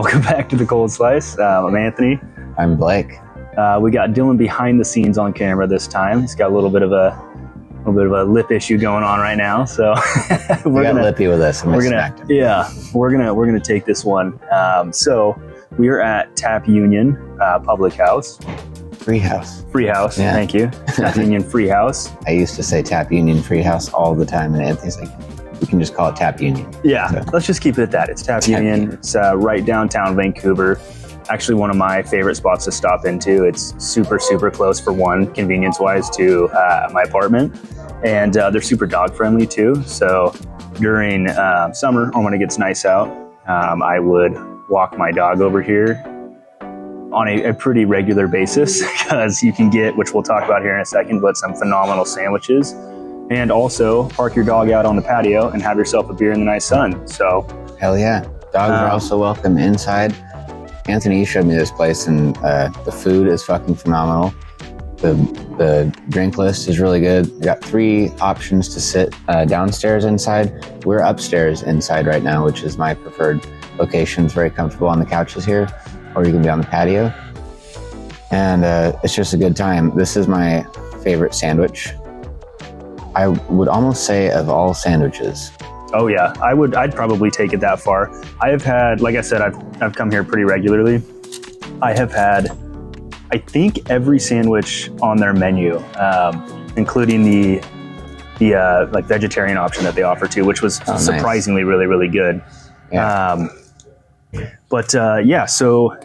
welcome back to the Cold Slice. I'm Anthony. I'm Blake. We got Dylan behind the scenes on camera this time. He's got a little bit of a lip issue going on right now, so we're gonna lippy with us. We're gonna take this one. So we are at Tap Union Public House. Freehouse. Yeah. Thank you. Tap Union Freehouse. I used to say Tap Union Freehouse all the time, and Anthony's like, we can just call it Tap Union. Yeah, so let's just keep it at that. It's Tap Union. It's right downtown Vancouver. Actually, one of my favorite spots to stop into. It's super, super close for one, convenience-wise, to my apartment. And they're super dog-friendly too. So during summer, or when it gets nice out, I would walk my dog over here on a pretty regular basis because you can get, which we'll talk about here in a second, but some phenomenal sandwiches. And also park your dog out on the patio and have yourself a beer in the nice sun. So hell yeah. Dogs are also welcome inside. Anthony showed me this place, and the food is fucking phenomenal. The drink list is really good. We got 3 options to sit downstairs inside. We're upstairs inside right now, which is my preferred location. It's very comfortable on the couches here, or you can be on the patio. And it's just a good time. This is my favorite sandwich. I would almost say of all sandwiches. Oh yeah, I'd probably take it that far. I have had, like I said, I've come here pretty regularly. I have had, I think, every sandwich on their menu, including the like vegetarian option that they offer too, which was surprisingly nice. Really good. Yeah. So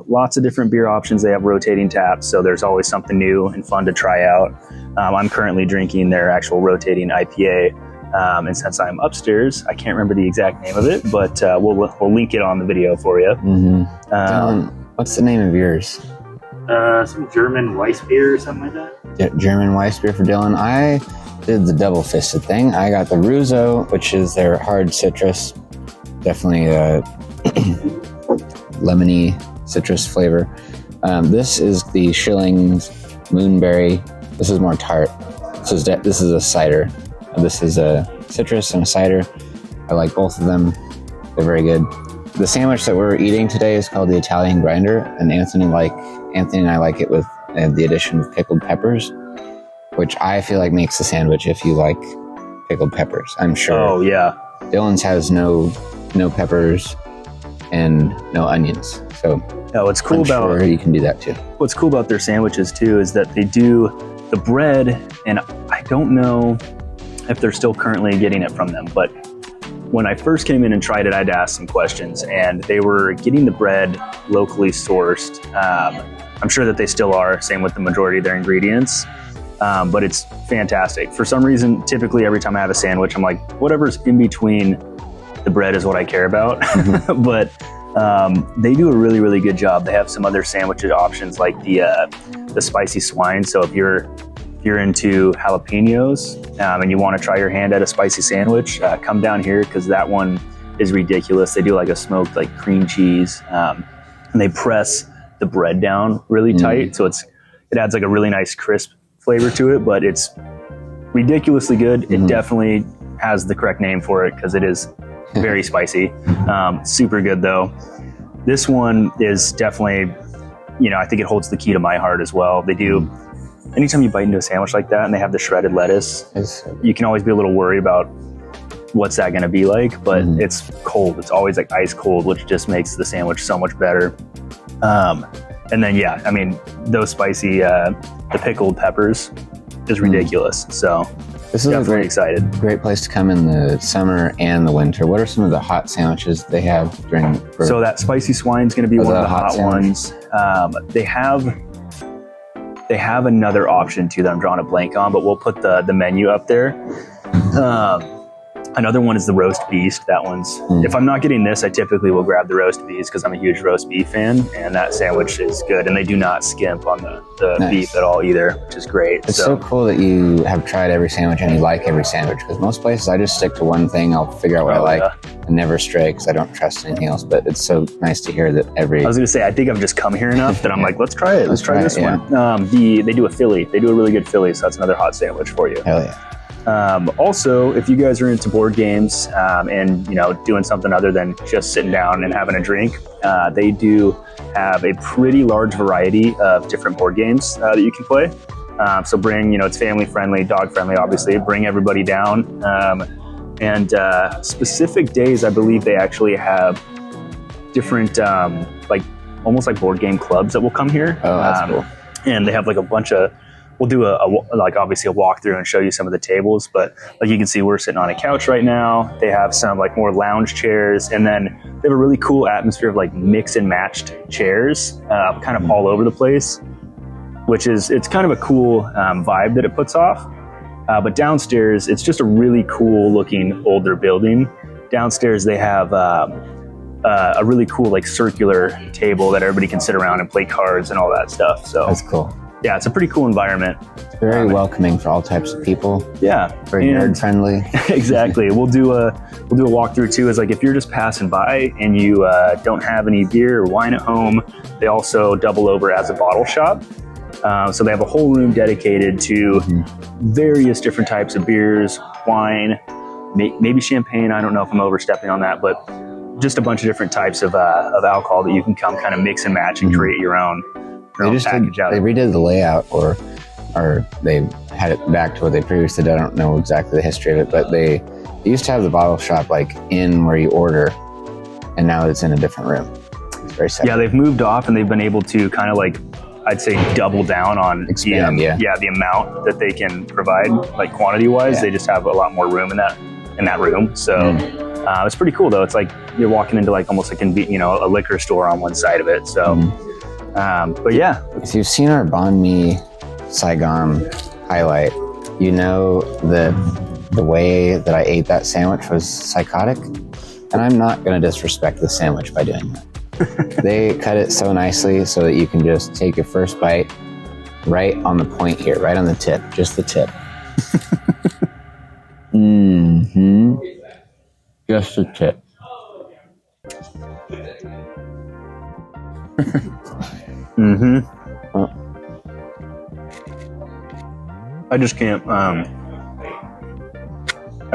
lots of different beer options. They have rotating taps, so there's always something new and fun to try out. I'm currently drinking their actual rotating IPA. And since I'm upstairs, I can't remember the exact name of it, but we'll link it on the video for you. Mm-hmm. What's the name of yours? Some German Weiss beer or something like that. German Weiss beer for Dylan. I did the double fisted thing. I got the Russo, which is their hard citrus, definitely lemony citrus flavor. This is the Schilling's Moonberry. This is more tart. This is a cider. This is a citrus and a cider. I like both of them. They're very good. The sandwich that we're eating today is called the Italian Grinder, and Anthony and I like it with the addition of pickled peppers, which I feel like makes the sandwich if you like pickled peppers. I'm sure. Oh yeah. Dylan's has no peppers and no onions. So what's cool sure you can do that too. What's cool about their sandwiches too is that they do the bread, and I don't know if they're still currently getting it from them, but when I first came in and tried it, I'd ask some questions, and they were getting the bread locally sourced. I'm sure that they still are, same with the majority of their ingredients, but it's fantastic. For some reason, typically every time I have a sandwich, I'm like, whatever's in between the bread is what I care about. Mm-hmm. But they do a really good job. They have some other sandwich options like the spicy swine. So if you're into jalapenos and you want to try your hand at a spicy sandwich, come down here because that one is ridiculous. They do like a smoked like cream cheese, and they press the bread down really tight, so it adds like a really nice crisp flavor to it, but it's ridiculously good. It definitely has the correct name for it because it is very spicy. Super good though. This one is definitely, I think it holds the key to my heart as well. They do. Anytime you bite into a sandwich like that and they have the shredded lettuce, you can always be a little worried about what's that going to be like, but it's cold. It's always like ice cold, which just makes the sandwich so much better. And then, those spicy, the pickled peppers is ridiculous. So this is definitely excited. Great place to come in the summer and the winter. What are some of the hot sandwiches they have So that spicy swine is going to be one of the hot ones. They have another option too that I'm drawing a blank on, but we'll put the menu up there. Another one is the roast beast. That one's, if I'm not getting this, I typically will grab the roast beast because I'm a huge roast beef fan, and that sandwich is good. And they do not skimp on the beef at all either, which is great. It's so cool that you have tried every sandwich and you like every sandwich, because most places I just stick to one thing. I'll figure out what I like and never stray because I don't trust anything else. But it's so nice to hear that I was going to say, I think I've just come here enough that I'm like, let's try it. Let's try this one. They do a Philly. They do a really good Philly, so that's another hot sandwich for you. Hell yeah. Also, if you guys are into board games and doing something other than just sitting down and having a drink, they do have a pretty large variety of different board games that you can play. So bring, it's family friendly, dog friendly, obviously. Bring everybody down. And specific days, I believe they actually have different, almost like board game clubs that will come here. Oh, that's cool. And they have like a bunch of. We'll do obviously a walkthrough and show you some of the tables, but like you can see, we're sitting on a couch right now. They have some like more lounge chairs, and then they have a really cool atmosphere of like mix and matched chairs, kind of all over the place, it's kind of a cool vibe that it puts off. But downstairs, it's just a really cool looking older building. Downstairs, they have a really cool like circular table that everybody can sit around and play cards and all that stuff. So that's cool. Yeah, it's a pretty cool environment. It's very welcoming for all types of people. Yeah, very nerd friendly. Exactly. We'll do a walkthrough too. Is like if you're just passing by and you don't have any beer or wine at home, they also double over as a bottle shop. So they have a whole room dedicated to various different types of beers, wine, maybe champagne. I don't know if I'm overstepping on that, but just a bunch of different types of alcohol that you can come kind of mix and match and create your own. They redid the layout, or they had it back to what they previously did. I don't know exactly the history of it, but they used to have the bottle shop like in where you order, and now it's in a different room. It's very separate. Yeah, they've moved off, and they've been able to kind of like, I'd say, double down on expand, the amount that they can provide, like quantity wise. Yeah. They just have a lot more room in that room. So it's pretty cool though. It's like you're walking into like almost like a liquor store on one side of it. So. But yeah, if you've seen our Banh Mi Saigon highlight, you know that the way that I ate that sandwich was psychotic, and I'm not going to disrespect the sandwich by doing that. They cut it so nicely so that you can just take your first bite right on the point here, right on the tip, just the tip. Just the tip. I just can't. I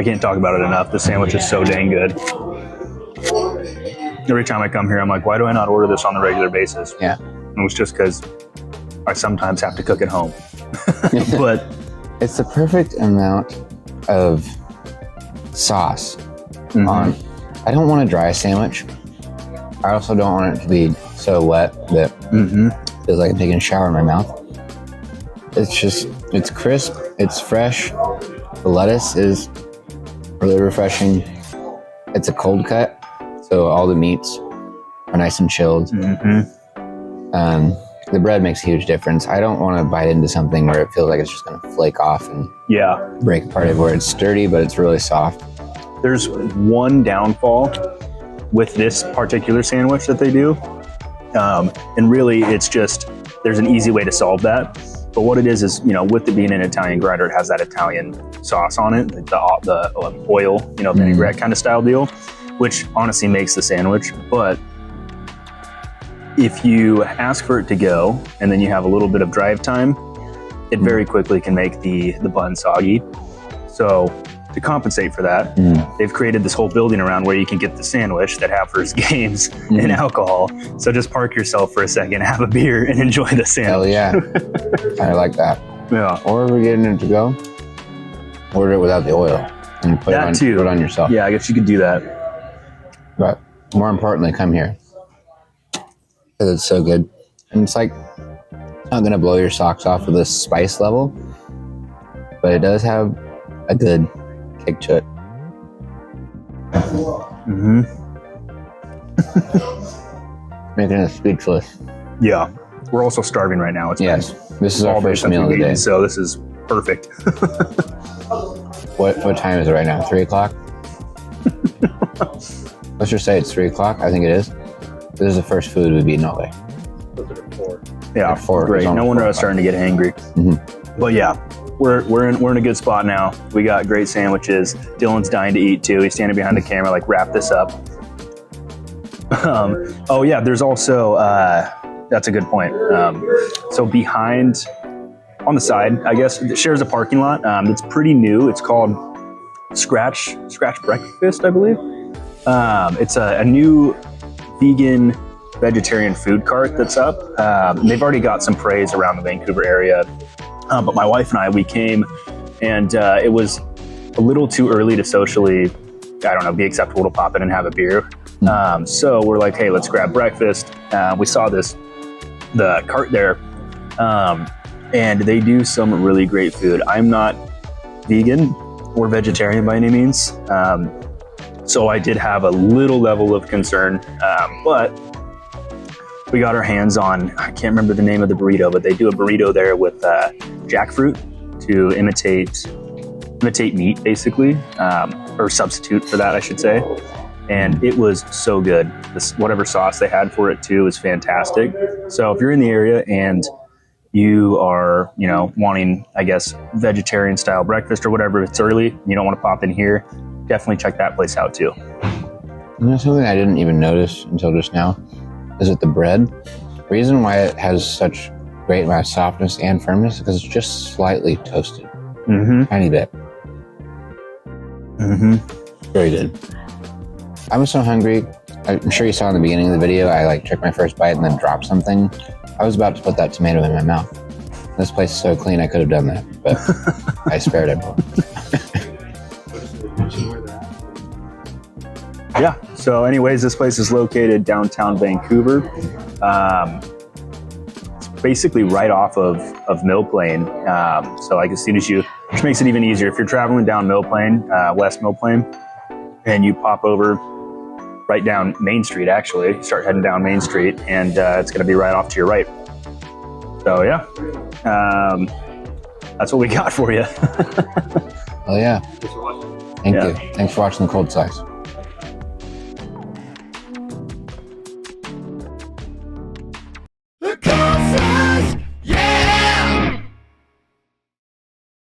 can't talk about it enough. The sandwich is so dang good. Every time I come here, I'm like, why do I not order this on a regular basis? Yeah, and it was just because I sometimes have to cook at home. But it's the perfect amount of sauce on. I don't want a dry sandwich. I also don't want it to be so wet that it feels like I'm taking a shower in my mouth. It's crisp, it's fresh. The lettuce is really refreshing. It's a cold cut, so all the meats are nice and chilled. The bread makes a huge difference. I don't want to bite into something where it feels like it's just going to flake off and break apart, where it's sturdy, but it's really soft. There's one downfall with this particular sandwich that they do. And really it's just, there's an easy way to solve that. But what it is, with it being an Italian grinder, it has that Italian sauce on it, the oil, vinaigrette kind of style deal, which honestly makes the sandwich. But if you ask for it to go, and then you have a little bit of drive time, it very quickly can make the bun soggy. So to compensate for that, they've created this whole building around where you can get the sandwich that offers games and alcohol. So just park yourself for a second, have a beer, and enjoy the sandwich. Hell yeah. I like that. Yeah. Or if we're getting it to go, order it without the oil and put it on yourself. Yeah, I guess you could do that. But more importantly, come here. Because it's so good. And it's like, not going to blow your socks off with this spice level, but it does have a good kick to it. Making us speechless. Yeah. We're also starving right now. This is our first meal of the day. So this is perfect. What time is it right now? 3 o'clock? Let's just say it's 3 o'clock. I think it is. This is the first food we've eaten all day. Yeah, at 4. Great. No wonder I was starting to get hangry. But yeah, we're in a good spot now. We got great sandwiches. Dylan's dying to eat too. He's standing behind the camera, like, wrap this up. Oh yeah, there's also that's a good point. So behind on the side, I guess. It shares a parking lot. It's pretty new. It's called Scratch Breakfast, I believe. It's a new vegan vegetarian food cart that's up. They've already got some praise around the Vancouver area. But my wife and I, we came, and it was a little too early to socially, I don't know, be acceptable to pop in and have a beer. So we're like, hey, let's grab breakfast. We saw the cart there, and they do some really great food. I'm not vegan or vegetarian by any means, so I did have a little level of concern, but we got our hands on, I can't remember the name of the burrito, but they do a burrito there with jackfruit to imitate meat, basically, or substitute for that, I should say. And it was so good. Whatever sauce they had for it too was fantastic. So if you're in the area and you are, you know, wanting, I guess, vegetarian style breakfast or whatever, if it's early, you don't want to pop in here, definitely check that place out too. You know, something I didn't even notice until just now is that the bread, the reason why it has such great amount of softness and firmness is because it's just slightly toasted. Tiny bit. Very good. I'm so hungry. I'm sure you saw in the beginning of the video, I like took my first bite and then dropped something. I was about to put that tomato in my mouth. This place is so clean, I could have done that, but I spared everyone. Yeah. So anyways, this place is located downtown Vancouver. It's basically right off of Mill Plain. So like as soon as which makes it even easier. If you're traveling down Mill Plain, West Mill Plain, and you pop over right down Main Street, actually, start heading down Main Street, and it's going to be right off to your right. So yeah, that's what we got for you. Oh yeah. Thank you. Thanks for watching The Cold Slice.